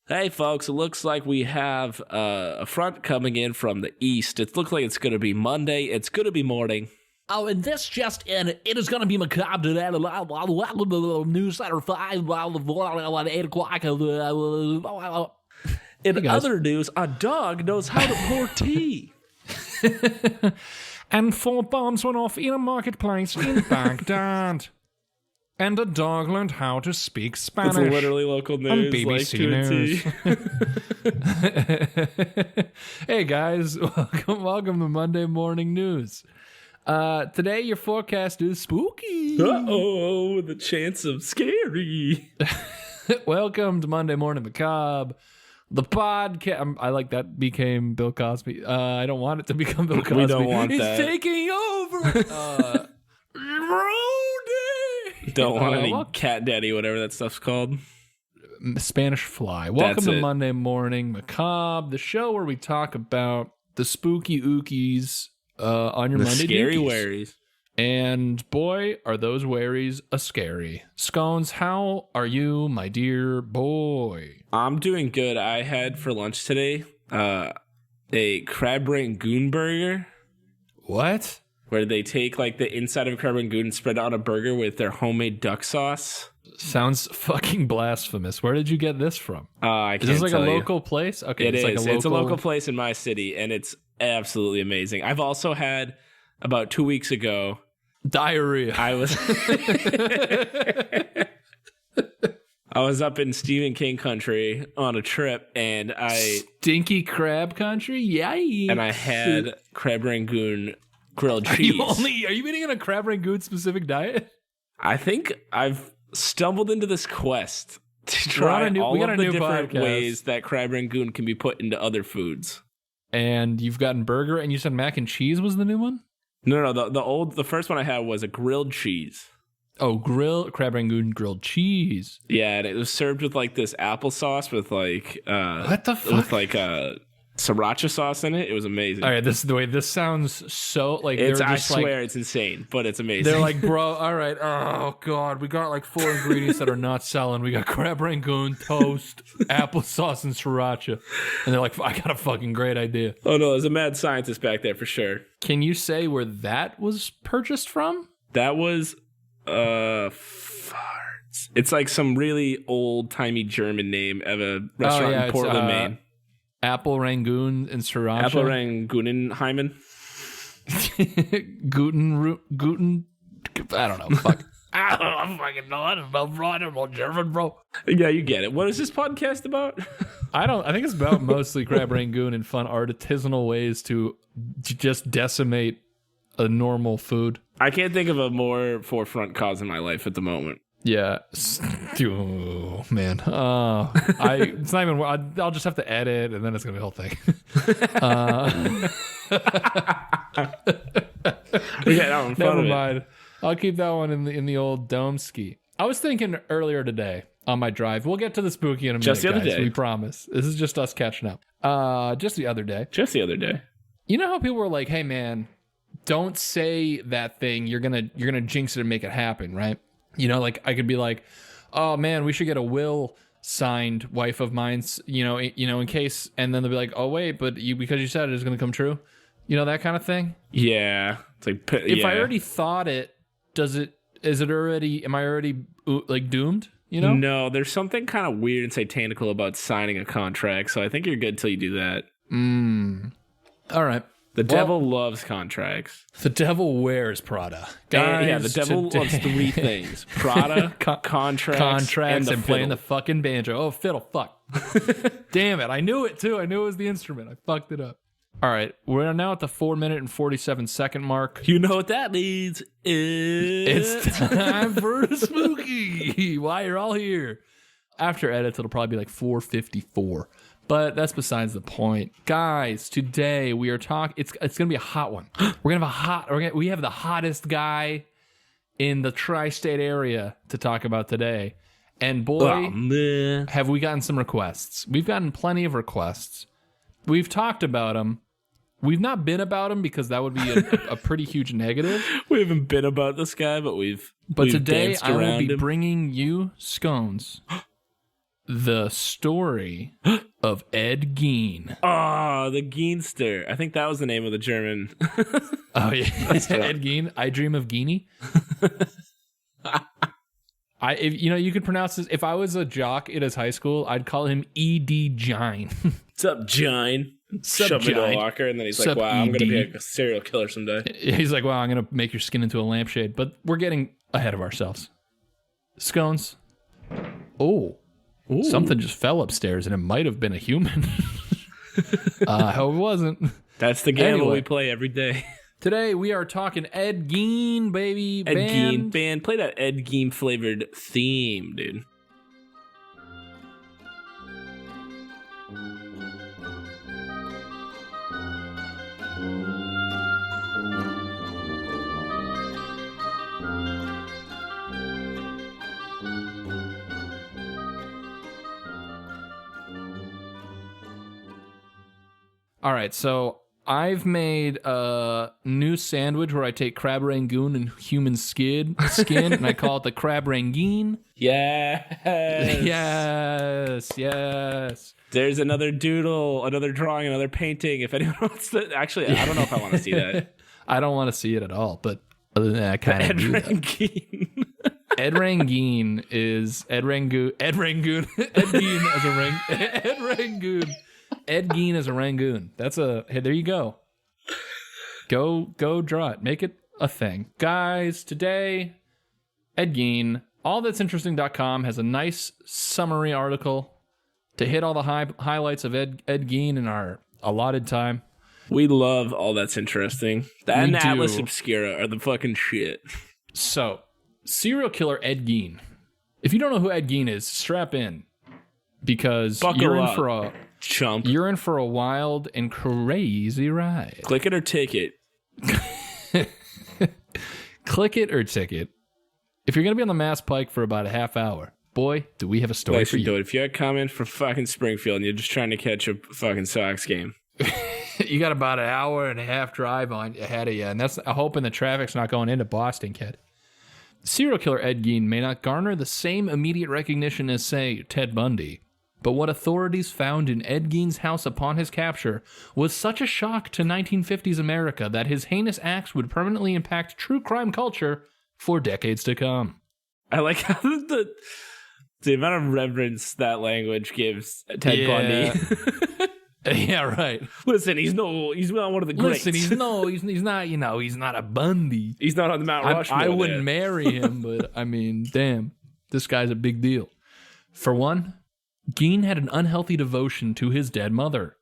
Hey, folks, it looks like we have a front coming in from the east. It looks like it's going to be Monday. It's going to be morning. Oh, and this just in, it is going to be macabre today. Newsletter 5, 8 o'clock. In other news, a dog knows how to pour tea. And 4 bombs went off in a marketplace in Baghdad. And a dog learned how to speak Spanish. It's literally local news. On BBC News. Hey guys, welcome to Monday Morning News. Today your forecast is spooky. Uh-oh, the chance of scary. Welcome to Monday Morning Macabre. The podcast. I like that became Bill Cosby. I don't want it to become Bill Cosby. We don't want He's that. taking over. Don't want any cat daddy, whatever that stuff's called. Spanish fly. Welcome to it. Monday Morning Macabre, the show where we talk about the spooky ookies on your The Monday scary dookies. worries. And boy, are those worries a scary. Scones, how are you, my dear boy? I'm doing good. I had for lunch today a crab rangoon burger. What? Where they take like the inside of a crab rangoon and spread it on a burger with their homemade duck sauce. Sounds fucking blasphemous. Where did you get this from? I can't Is this like a tell you. local place? Okay, It is. Like It's a local place in my city, and it's absolutely amazing. I've also had about 2 weeks ago. Diarrhea. I was up in Stephen King country on a trip, and Stinky crab country? Yikes. I had crab rangoon grilled Are cheese. you eating in a crab rangoon specific diet? I think I've stumbled into this quest to try we all got of a the new different podcast. ways that crab rangoon can be put into other foods. And you've gotten burger, and you said mac and cheese was the new one? No, the first one I had was a grilled cheese. Oh, crab rangoon grilled cheese. Yeah, and it was served with like this applesauce with like What the fuck? with like sriracha sauce in it. It was amazing. All right, this sounds so like It's, they're I just swear it's insane, but it's amazing. they're like, bro, all right, oh god, we got like 4 ingredients that are not selling. We got crab rangoon, toast, applesauce, and sriracha. And they're like, I got a fucking great idea. Oh no, there's a mad scientist back there for sure. Can you say where that was purchased from? That was farts. It's like some really old timey German name of a restaurant in it's, Portland, Maine. Apple rangoon and sriracha. Apple Rangoonenheimen. Guten. I don't know. Fuck. I don't know German, bro. Yeah, you get it. What is this podcast about? I think it's about mostly crab rangoon and fun artisanal ways to just decimate a normal food. I can't think of a more forefront cause in my life at the moment. Yeah. Oh, man. It's not even. I'll just have to edit, and then it's gonna be a whole thing. We got that one. Never mind. I'll keep that one in the old dome ski. I was thinking earlier today on my drive. We'll get to the spooky in a minute, Just the other guys, day. we promise. This is just us catching up. Just the other day. You know how people were like, "Hey, man, don't say that thing. You're gonna jinx it and make it happen," right? You know, like I could be like, "Oh man, we should get a will signed, wife of mine's." In case, and then they'll be like, "Oh wait, but because you said it is going to come true," you know, that kind of thing. Yeah, it's like If I already thought it, am I already like doomed? You know? No, there's something kind of weird and satanical about signing a contract. So I think you're good till you do that. All right. The devil loves contracts. The devil wears Prada. Guys, The devil loves 3 things: Prada, contracts, and playing the fiddle. fucking banjo. Oh, fiddle, fuck. Damn it. I knew it, too. I knew it was the instrument. I fucked it up. All right. We're now at the 4-minute and 47-second mark. You know what that means? It's time for a spooky. Why you're all here. After edits, it'll probably be like 4:54. But that's besides the point. Guys, today we are talking. It's going to be a hot one. We have the hottest guy in the tri-state area to talk about today. And boy, have we gotten some requests. We've gotten plenty of requests. We've talked about them. We've not been about him because that would be a pretty huge negative. We haven't been about this guy, but we've today danced I will around be him. bringing you scones the story of Ed Gein. Oh, the Geinster. I think that was the name of the German. Oh yeah, Ed Gein. I Dream of Geenie. You could pronounce this. If I was a jock in his high school, I'd call him Ed Gein. What's up, Gein? Shove him into a locker, and then he's like, "Wow, I'm gonna be a serial killer someday." He's like, "Wow, I'm gonna make your skin into a lampshade." But we're getting ahead of ourselves. Scones. Oh, something just fell upstairs, and it might have been a human. I hope it wasn't. That's the gamble we play every day. Today we are talking Ed Gein, baby. Ed Gein band. Play that Ed Gein flavored theme, dude. All right, so I've made a new sandwich where I take crab rangoon and human skin, and I call it the crab rangoon. Yes. Yes. There's another doodle, another drawing, another painting. If anyone wants to, actually, I don't know if I want to see that. I don't want to see it at all, but other than that, I kind of do that. Ed Rangoon is Ed Rangoon. Ed Rangoon. Ed Gein as a Ed Rangoon. Ed Gein as a Rangoon. Hey, there you go. Go draw it. Make it a thing. Guys, today, Ed Gein, allthat'sinteresting.com has a nice summary article to hit all the highlights of Ed Gein in our allotted time. We love All That's Interesting. That and Atlas Obscura are the fucking shit. So, serial killer Ed Gein. If you don't know who Ed Gein is, strap in. Because you're in for a wild and crazy ride. Click it or ticket. Click it or ticket. If you're going to be on the Mass Pike for about a half hour, boy, do we have a story for you. Do it. If you're coming from fucking Springfield and you're just trying to catch a fucking Sox game. You got about an hour and a half drive ahead of you, and that's hoping the traffic's not going into Boston, kid. Serial killer Ed Gein may not garner the same immediate recognition as, say, Ted Bundy, but what authorities found in Ed Gein's house upon his capture was such a shock to 1950s America that his heinous acts would permanently impact true crime culture for decades to come. I like how the amount of reverence that language gives Ted Bundy. Yeah, right. Listen, he's not one of the greats. Listen, he's not, he's not a Bundy. He's not on the Mount Rushmore. I wouldn't marry him, but I mean, damn, this guy's a big deal. For one, Gein had an unhealthy devotion to his dead mother,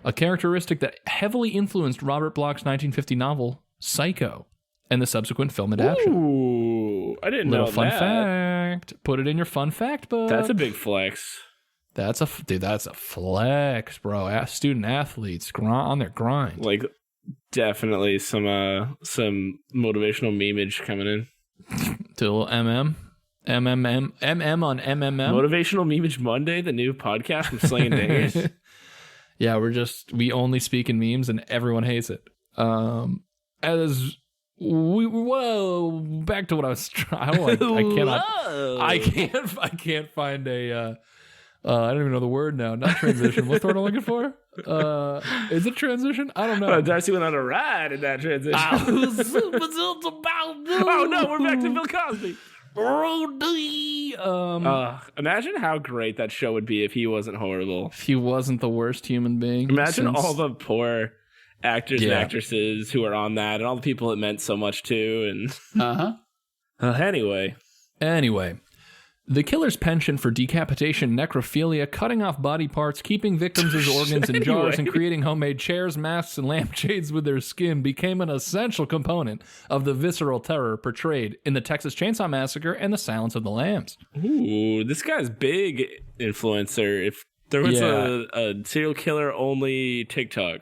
a characteristic that heavily influenced Robert Bloch's 1950 novel, Psycho, and the subsequent film adaptation. Ooh, I didn't know that. Little fun fact. Put it in your fun fact book. That's a big flex. That's a flex, bro. Student athletes on their grind. Like, definitely some motivational memeage coming in. To a little MM on MMM. Motivational Memeage Monday, the new podcast from Slinging Dingers. Yeah, we only speak in memes and everyone hates it. Back to what I was trying. I can't find a. I don't even know the word now. Not transition. What's the word I'm looking for? Is it transition? I don't know. Darcy went on a ride in that transition. Oh no, we're back to Bill Cosby. Imagine how great that show would be if he wasn't horrible. If he wasn't the worst human being. Imagine all the poor actors and actresses who are on that, and all the people it meant so much to. And Anyway, the killer's penchant for decapitation, necrophilia, cutting off body parts, keeping victims as organs in jars, and creating homemade chairs, masks, and lampshades with their skin became an essential component of the visceral terror portrayed in the Texas Chainsaw Massacre and The Silence of the Lambs. Ooh, this guy's big influencer. If there was a serial killer only TikTok,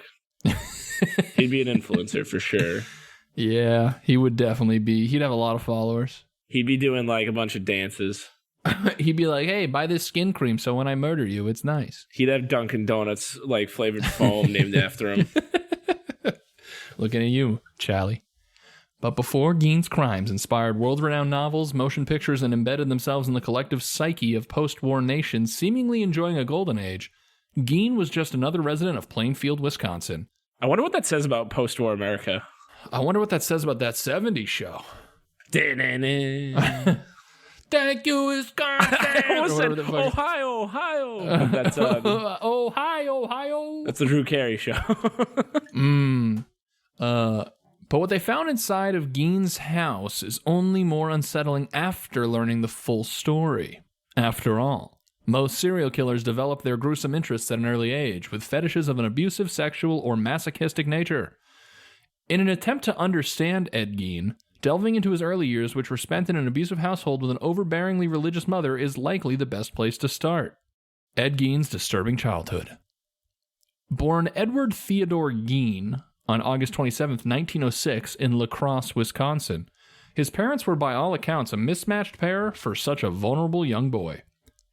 he'd be an influencer for sure. Yeah, he would definitely be. He'd have a lot of followers. He'd be doing like a bunch of dances. He'd be like, hey, buy this skin cream so when I murder you, it's nice. He'd have Dunkin' Donuts, like, flavored foam named after him. Looking at you, Charlie. But before Gein's crimes inspired world-renowned novels, motion pictures, and embedded themselves in the collective psyche of post-war nations seemingly enjoying a golden age, Gein was just another resident of Plainfield, Wisconsin. I wonder what that says about post-war America. I wonder what that says about that 70s show. Thank you, Wisconsin. I almost said, Ohio. That's Ohio. That's the Drew Carey show. But what they found inside of Gein's house is only more unsettling after learning the full story. After all, most serial killers develop their gruesome interests at an early age, with fetishes of an abusive, sexual, or masochistic nature. In an attempt to understand Ed Gein, delving into his early years, which were spent in an abusive household with an overbearingly religious mother, is likely the best place to start. Ed Gein's disturbing childhood. Born Edward Theodore Gein on August 27, 1906, in La Crosse, Wisconsin, his parents were by all accounts a mismatched pair for such a vulnerable young boy.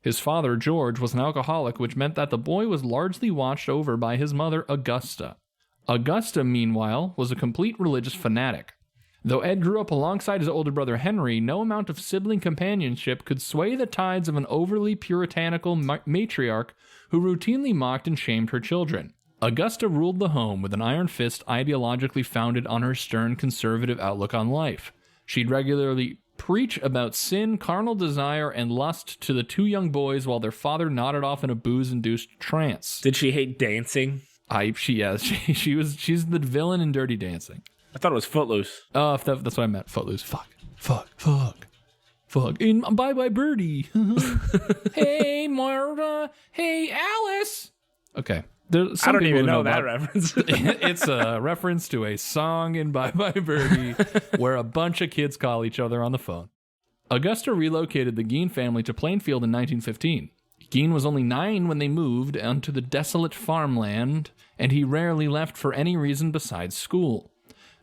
His father, George, was an alcoholic, which meant that the boy was largely watched over by his mother, Augusta. Augusta, meanwhile, was a complete religious fanatic. Though Ed grew up alongside his older brother Henry, no amount of sibling companionship could sway the tides of an overly puritanical matriarch who routinely mocked and shamed her children. Augusta ruled the home with an iron fist ideologically founded on her stern conservative outlook on life. She'd regularly preach about sin, carnal desire, and lust to the two young boys while their father nodded off in a booze-induced trance. Did she hate dancing? She's the villain in Dirty Dancing. I thought it was Footloose. Oh, that's what I meant. Footloose. Fuck. Bye-bye, Birdie. Hey, Marta. Hey, Alice. Okay. I don't even know that reference. It's a reference to a song in Bye Bye Birdie where a bunch of kids call each other on the phone. Augusta relocated the Gein family to Plainfield in 1915. Gein was only 9 when they moved onto the desolate farmland, and he rarely left for any reason besides school.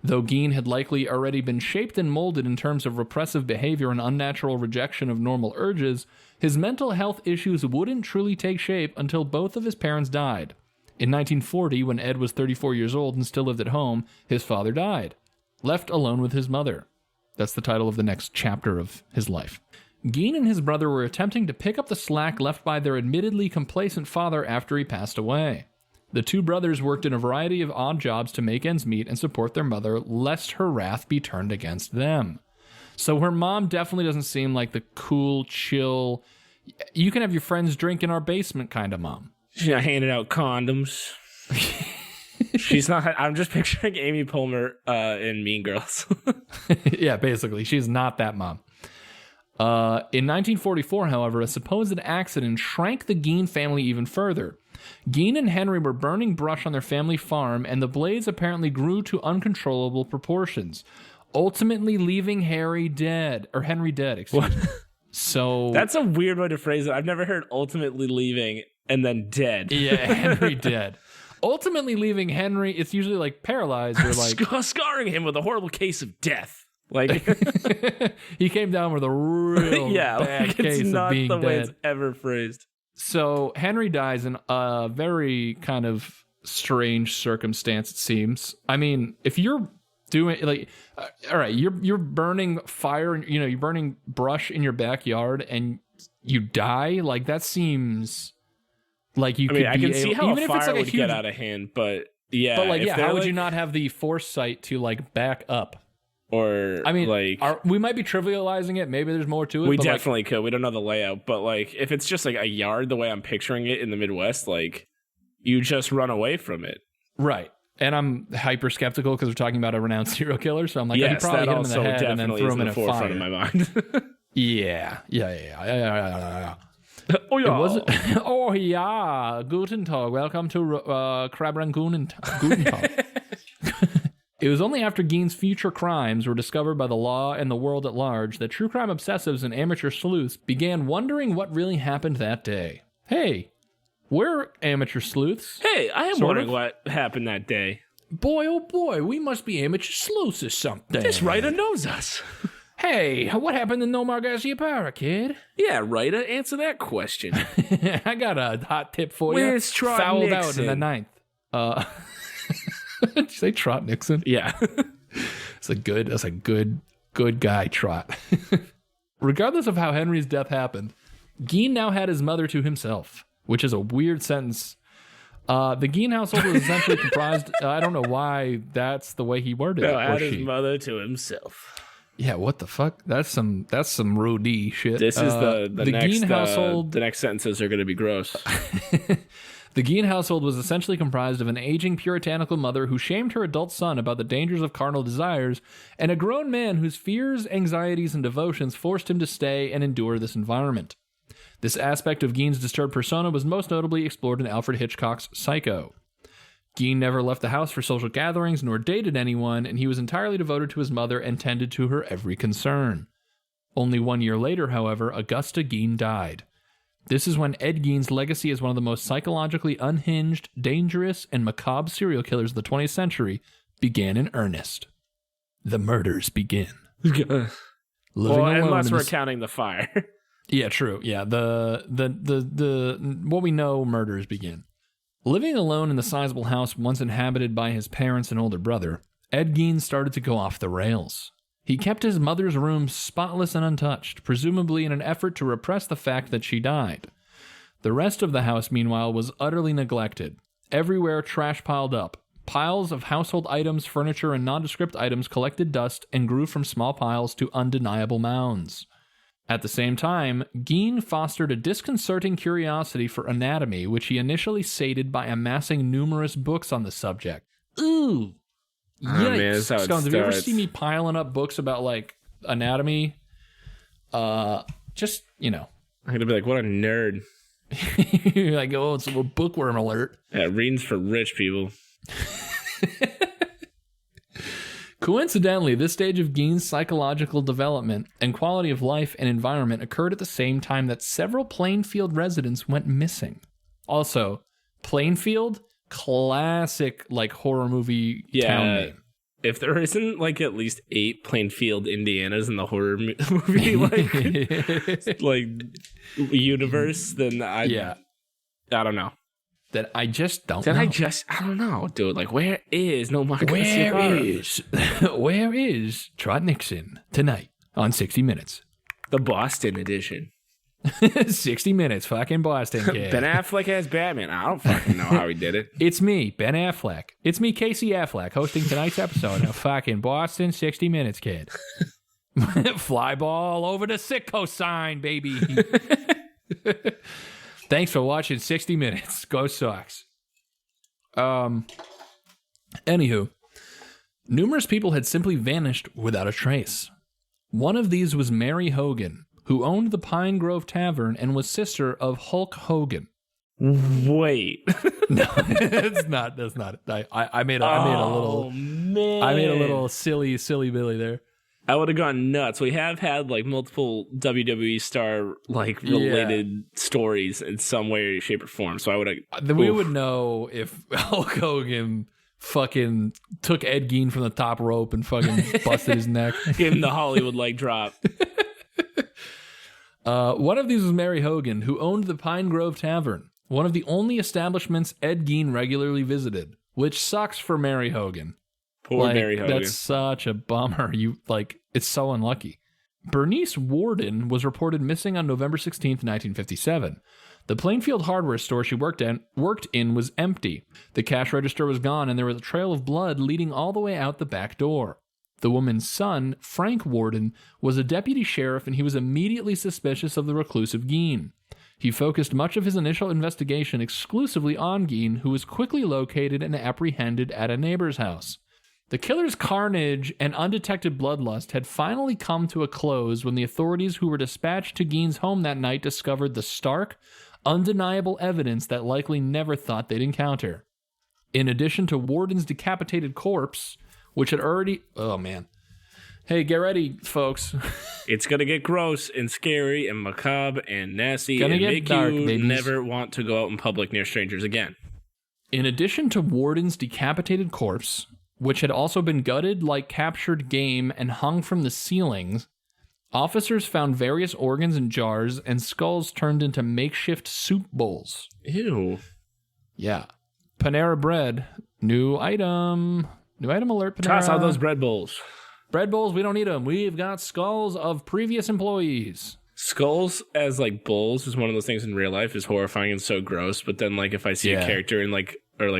Though Gein had likely already been shaped and molded in terms of repressive behavior and unnatural rejection of normal urges, his mental health issues wouldn't truly take shape until both of his parents died. In 1940, when Ed was 34 years old and still lived at home, his father died, left alone with his mother. That's the title of the next chapter of his life. Gein and his brother were attempting to pick up the slack left by their admittedly complacent father after he passed away. The two brothers worked in a variety of odd jobs to make ends meet and support their mother, lest her wrath be turned against them. So her mom definitely doesn't seem like the cool, chill, you can have your friends drink in our basement kind of mom. She's not handing out condoms. She's not. I'm just picturing Amy Poehler in Mean Girls. Yeah, basically. She's not that mom. In 1944, however, a supposed accident shrank the Gein family even further. Gein and Henry were burning brush on their family farm, and the blaze apparently grew to uncontrollable proportions, ultimately leaving Henry dead. Excuse me. So that's a weird way to phrase it. I've never heard ultimately leaving and then dead. Yeah, Henry dead. Ultimately leaving Henry, it's usually like paralyzed or like scarring him with a horrible case of death. Like he came down with a real bad case of being dead. It's not the way it's ever phrased. So Henry dies in a very kind of strange circumstance, it seems. I mean, if you're doing like, all right, you're burning fire, you're burning brush in your backyard and you die, like that seems like you could. I can see how even a fire would get out of hand, but yeah. But like, how would you not have the foresight to like back up? Or I mean, like we might be trivializing it. Maybe there's more to it. We definitely could. We don't know the layout, but like if it's just like a yard, the way I'm picturing it in the Midwest, like you just run away from it, right? And I'm hyper skeptical because we're talking about a renowned serial killer, so I'm like, yes, he probably hit him in the head and then threw him in a fire. Of my mind. Yeah. Oh yeah. Oh yeah. Guten Tag. Welcome to Crab Rangoon. Guten Tag. It was only after Gein's future crimes were discovered by the law and the world at large that true crime obsessives and amateur sleuths began wondering what really happened that day. Hey, we're amateur sleuths. Hey, I am wondering what happened that day. Boy, oh boy, we must be amateur sleuths or something. This writer knows us. Hey, what happened to Nomar Garcia-Parra, kid? Yeah, writer, answer that question. I got a hot tip for you. Where's Trot Fouled Nixon? out in the 9th. Did you say Trot Nixon? Yeah. That's a good guy trot. Regardless of how Henry's death happened, Gein now had his mother to himself, which is a weird sentence. The Gein household was essentially comprised. I don't know why that's the way he worded it. Had his mother to himself. Yeah, what the fuck? That's some roadie shit. This is the next Gein household. The next sentences are going to be gross. The Gein household was essentially comprised of an aging puritanical mother who shamed her adult son about the dangers of carnal desires, and a grown man whose fears, anxieties, and devotions forced him to stay and endure this environment. This aspect of Gein's disturbed persona was most notably explored in Alfred Hitchcock's Psycho. Gein never left the house for social gatherings nor dated anyone, and he was entirely devoted to his mother and tended to her every concern. Only 1 year later, however, Augusta Gein died. This is when Ed Gein's legacy as one of the most psychologically unhinged, dangerous, and macabre serial killers of the 20th century began in earnest. The murders begin. Unless we're counting the fire. Yeah, true. Yeah, the what we know, murders begin. Living alone in the sizable house once inhabited by his parents and older brother, Ed Gein started to go off the rails. He kept his mother's room spotless and untouched, presumably in an effort to repress the fact that she died. The rest of the house, meanwhile, was utterly neglected. Everywhere trash piled up. Piles of household items, furniture, and nondescript items collected dust and grew from small piles to undeniable mounds. At the same time, Gein fostered a disconcerting curiosity for anatomy, which he initially sated by amassing numerous books on the subject. Ooh! Yikes. Oh, man, that's how it Scones, starts. have you ever seen me piling up books about, like, anatomy? Just, you know. I'm going to be like, what a nerd. You're like, oh, it's a little bookworm alert. Yeah, reading's for rich people. Coincidentally, this stage of Gein's psychological development and quality of life and environment occurred at the same time that several Plainfield residents went missing. Also, Plainfield, classic like horror movie town name. If there isn't like at least 8 Plainfield, Indianas in the horror movie like universe, then I don't know. That I just don't know. I don't know, dude. Like, where is No Marcus? Where is Trot Nixon tonight on 60 Minutes? The Boston edition. 60 Minutes, fucking Boston kid. Ben Affleck as Batman. I don't fucking know how he did it. It's me, Ben Affleck. It's me, Casey Affleck, hosting tonight's episode of fucking Boston 60 Minutes kid. Fly ball over the Sitco sign, baby. Thanks for watching 60 Minutes. Go Sox. Anywho, numerous people had simply vanished without a trace. One of these was Mary Hogan, who owned the Pine Grove Tavern and was sister of Hulk Hogan. Wait. No, it's not. That's not it. I made a little silly Billy there. I would have gone nuts. We have had like multiple WWE star like related stories in some way, shape, or form. So I would have. Then we would know if Hulk Hogan fucking took Ed Gein from the top rope and fucking busted his neck. Give him the Hollywood leg drop. One of these was Mary Hogan, who owned the Pine Grove Tavern, one of the only establishments Ed Gein regularly visited, which sucks for Mary Hogan. Poor Mary Hogan. That's such a bummer. It's so unlucky. Bernice Warden was reported missing on November 16th, 1957. The Plainfield hardware store she worked in was empty. The cash register was gone, and there was a trail of blood leading all the way out the back door. The woman's son, Frank Warden, was a deputy sheriff, and he was immediately suspicious of the reclusive Gein. He focused much of his initial investigation exclusively on Gein, who was quickly located and apprehended at a neighbor's house. The killer's carnage and undetected bloodlust had finally come to a close when the authorities who were dispatched to Gein's home that night discovered the stark, undeniable evidence that likely never thought they'd encounter. In addition to Warden's decapitated corpse, which had already... Oh, man. Hey, get ready, folks. It's going to get gross and scary and macabre and nasty and make dark, you babies. never want to go out in public near strangers again. In addition to Warden's decapitated corpse, which had also been gutted like captured game and hung from the ceilings, officers found various organs in jars and skulls turned into makeshift soup bowls. Ew. Yeah. Panera Bread. New item alert, Panera. Toss out those bread bowls. Bread bowls, we don't need them. We've got skulls of previous employees. Skulls as like bowls is one of those things in real life is horrifying and so gross. But then like if I see a character in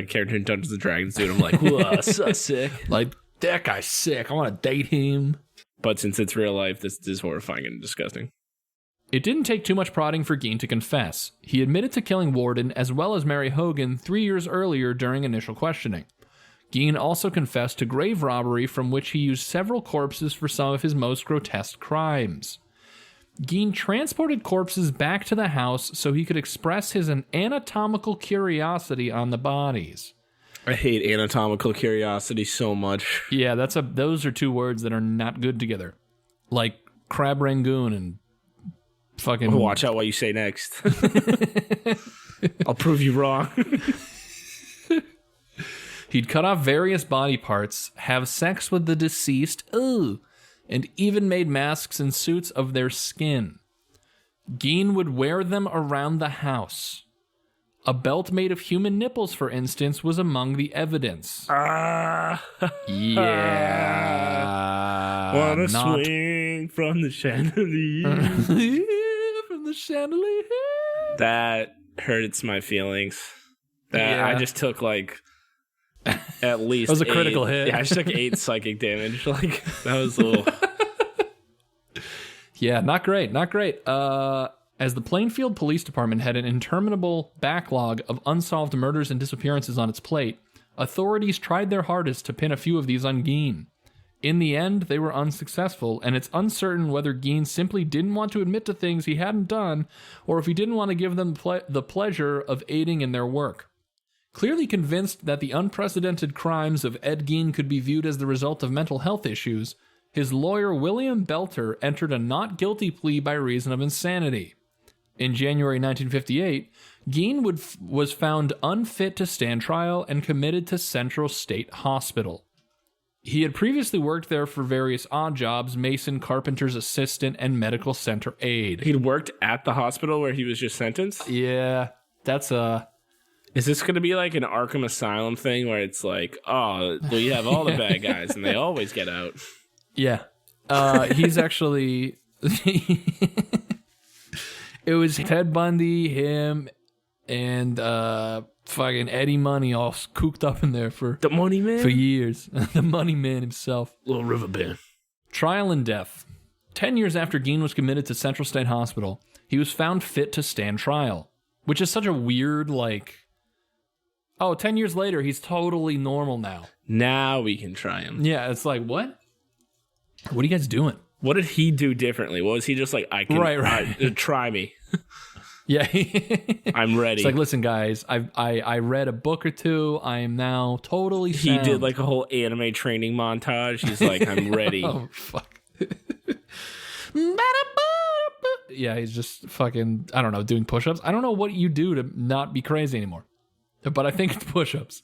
character in Dungeons and Dragons, dude, I'm like, whoa, so sick. Like, that guy's sick. I want to date him. But since it's real life, this is horrifying and disgusting. It didn't take too much prodding for Gein to confess. He admitted to killing Warden as well as Mary Hogan 3 years earlier during initial questioning. Gein also confessed to grave robbery, from which he used several corpses for some of his most grotesque crimes. Gein transported corpses back to the house so he could express his anatomical curiosity on the bodies. I hate anatomical curiosity so much. Yeah, those are two words that are not good together. Like crab rangoon and fucking... Watch out what you say next. I'll prove you wrong. He'd cut off various body parts, have sex with the deceased, and even made masks and suits of their skin. Gein would wear them around the house. A belt made of human nipples, for instance, was among the evidence. Yeah. Wanna swing from the chandelier. From the chandelier. That hurts my feelings. I just took like... At least that was a critical hit. Yeah, I just took 8 psychic damage. Like that was a little. Yeah, not great. As the Plainfield Police Department had an interminable backlog of unsolved murders and disappearances on its plate, authorities tried their hardest to pin a few of these on Gein. In the end, they were unsuccessful, and it's uncertain whether Gein simply didn't want to admit to things he hadn't done, or if he didn't want to give them the pleasure of aiding in their work. Clearly convinced that the unprecedented crimes of Ed Gein could be viewed as the result of mental health issues, his lawyer William Belter entered a not guilty plea by reason of insanity. In January 1958, Gein was found unfit to stand trial and committed to Central State Hospital. He had previously worked there for various odd jobs, mason, carpenter's assistant, and medical center aide. He'd worked at the hospital where he was just sentenced? Yeah, that's Is this going to be like an Arkham Asylum thing where it's like, oh, we have all the bad guys and they always get out? Yeah. He's actually... It was Ted Bundy, him, and fucking Eddie Money all cooped up in there for... The Money Man? For years. The Money Man himself. Little Riverbend. Trial and death. 10 years after Gein was committed to Central State Hospital, he was found fit to stand trial. Which is such a weird, like... Oh, 10 years later, he's totally normal now. Now we can try him. Yeah, it's like, what? What are you guys doing? What did he do differently? Was he just like, I can try me? Yeah. I'm ready. It's like, listen, guys, I read a book or two. I am now totally sound. He did like a whole anime training montage. He's like, I'm ready. Oh, fuck. Yeah, he's just fucking, I don't know, doing push-ups. I don't know what you do to not be crazy anymore. But I think it's push-ups.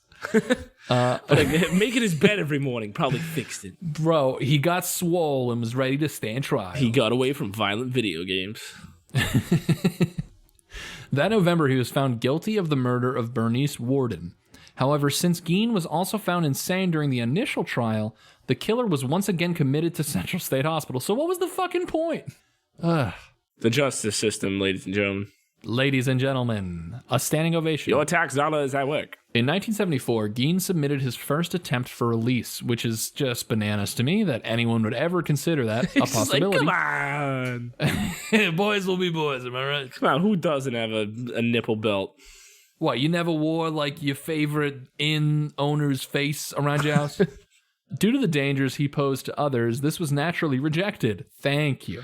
Making his bed every morning probably fixed it. Bro, he got swole and was ready to stand trial. He got away from violent video games. That November, he was found guilty of the murder of Bernice Warden. However, since Gein was also found insane during the initial trial, the killer was once again committed to Central State Hospital. So what was the fucking point? The justice system, ladies and gentlemen. Ladies and gentlemen, a standing ovation. Your tax dollar is at work. In 1974, Gein submitted his first attempt for release, which is just bananas to me that anyone would ever consider that a possibility. Like, come on. Boys will be boys, am I right? Come on, who doesn't have a nipple belt? What, you never wore like your favorite inn owner's face around your house? Due to the dangers he posed to others, this was naturally rejected. Thank you.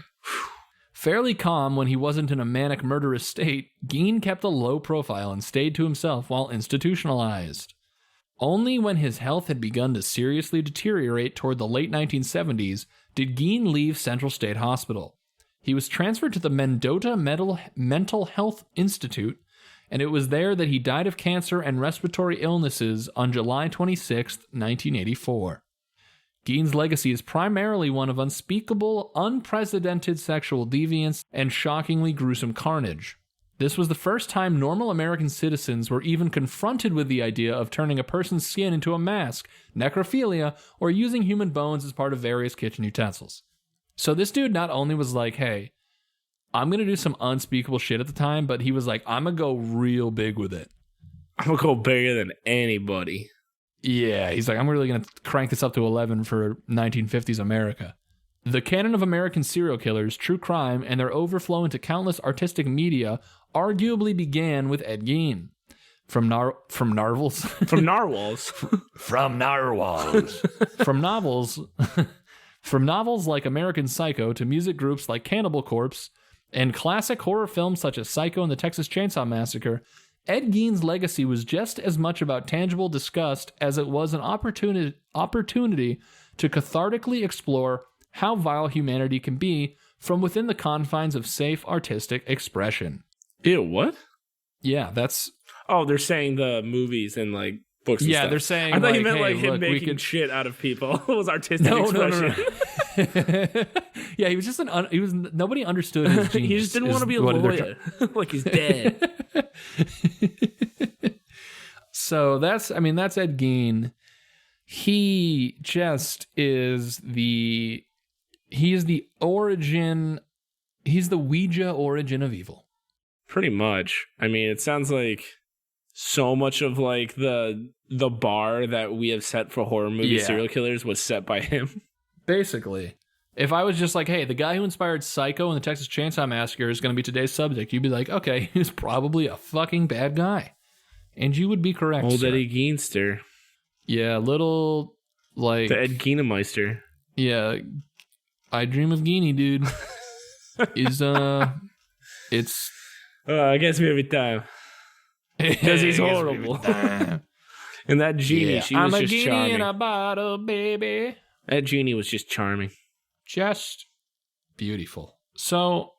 Fairly calm when he wasn't in a manic murderous state, Gein kept a low profile and stayed to himself while institutionalized. Only when his health had begun to seriously deteriorate toward the late 1970s did Gein leave Central State Hospital. He was transferred to the Mendota Mental Health Institute, and it was there that he died of cancer and respiratory illnesses on July 26, 1984. Gein's legacy is primarily one of unspeakable, unprecedented sexual deviance and shockingly gruesome carnage. This was the first time normal American citizens were even confronted with the idea of turning a person's skin into a mask, necrophilia, or using human bones as part of various kitchen utensils. So this dude not only was like, hey, I'm going to do some unspeakable shit at the time, but he was like, I'm going to go real big with it. I'm going to go bigger than anybody. Yeah, he's like, I'm really going to crank this up to 11 for 1950s America. The canon of American serial killers, true crime, and their overflow into countless artistic media arguably began with Ed Gein. From narwhals? From narwhals. From narwhals. From novels like American Psycho to music groups like Cannibal Corpse and classic horror films such as Psycho and the Texas Chainsaw Massacre, Ed Gein's legacy was just as much about tangible disgust as it was an opportunity to cathartically explore how vile humanity can be from within the confines of safe artistic expression. Ew, what? Yeah, that's... Oh, they're saying the movies and like books and yeah, stuff. they're saying I thought like, you meant hey, like him look, making shit out of people. It was artistic expression. No. Yeah, he was just nobody understood his genius. He just didn't want to be a lawyer. Like he's dead. So that's Ed Gein. He just is he's the Ouija origin of evil. Pretty much. I mean, it sounds like so much of like the bar that we have set for horror movie serial killers was set by him. Basically. If I was just like, hey, the guy who inspired Psycho and the Texas Chainsaw Massacre is going to be today's subject, you'd be like, okay, he's probably a fucking bad guy. And you would be correct, Old sir. Eddie Geinster. Yeah, little, like... The Ed Geinemeister. Yeah, I Dream of Geenie, dude. Is, it's... I guess me every time. Because he's horrible. And that genie, she was just charming. I'm a genie in a bottle, baby. That genie was just charming. Just beautiful. So,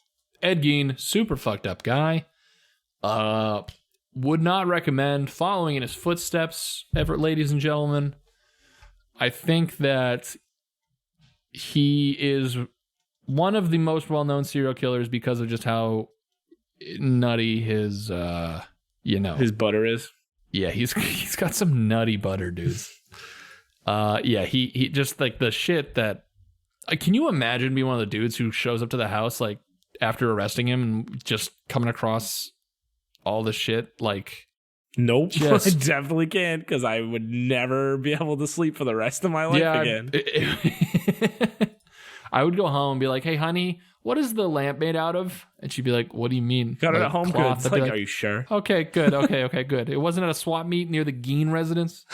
Ed Gein, super fucked up guy. Would not recommend following in his footsteps, ever, ladies and gentlemen. I think that he is one of the most well-known serial killers because of just how nutty his, his butter is. Yeah, he's got some nutty butter, dudes. Yeah, he just like the shit that. Can you imagine being one of the dudes who shows up to the house like after arresting him and just coming across all the shit like? Nope, I definitely can't because I would never be able to sleep for the rest of my life again. I would go home and be like, "Hey, honey, what is the lamp made out of?" And she'd be like, "What do you mean?" Got it at Home Goods. Like, are you sure? Okay, good. Okay, good. It wasn't at a swap meet near the Gein residence.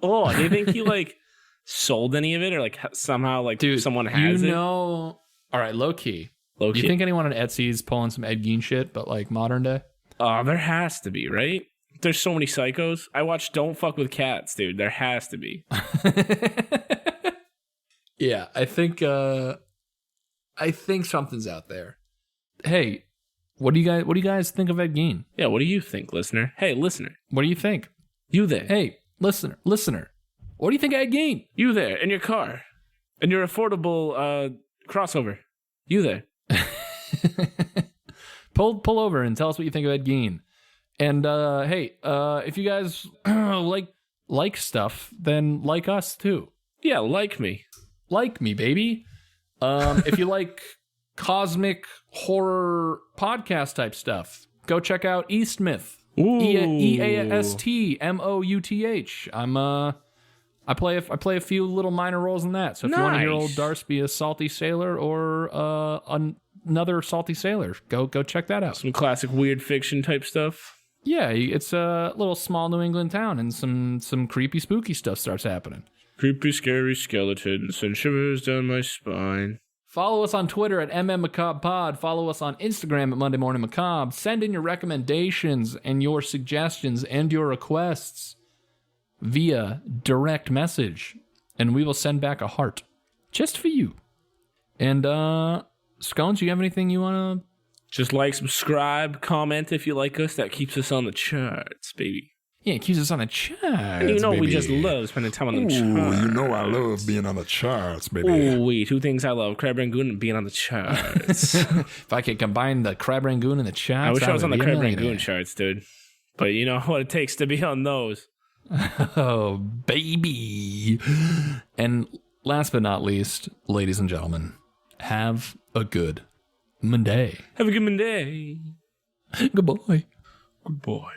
Oh, do you think he like sold any of it or like somehow like dude, someone has it? All right, low key. Do you think anyone on Etsy is pulling some Ed Gein shit, but like modern day? Oh, there has to be, right? There's so many psychos. I watched Don't Fuck with Cats, dude. There has to be. Yeah, I think something's out there. Hey, what do you guys think of Ed Gein? Yeah, what do you think, listener? Hey, listener. What do you think? You there. Hey, listener. What do you think of Ed Gein? You there in your car. In your affordable crossover. You there. Pull over and tell us what you think of Ed Gein. And hey, if you guys like stuff, then like us too. Yeah, like me. Like me, baby. If you like cosmic horror podcast type stuff, go check out Eastmouth. EASTMOUTH. I play a few little minor roles in that. So if you want to hear old Darce be a salty sailor or another salty sailor, go check that out. Some classic weird fiction type stuff. Yeah, it's a little small New England town, and some creepy, spooky stuff starts happening. Creepy, scary skeletons send shivers down my spine. Follow us on Twitter at MMMacabrePod. Follow us on Instagram at Monday Morning Macabre. Send in your recommendations and your suggestions and your requests via direct message, and we will send back a heart just for you. And Scones, you have anything you want to? Just like, subscribe, comment if you like us. That keeps us on the charts, baby. Yeah, keeps us on the charts. You know, baby. we just love spending time on the charts. You know I love being on the charts, baby. Ooh, two things I love: crab rangoon and being on the charts. If I could combine the crab rangoon and the charts, I wish I was on the crab rangoon rangoon charts, dude. But you know what it takes to be on those. Oh, baby. And last but not least, ladies and gentlemen, have a good Monday. Have a good Monday. Goodbye. Goodbye.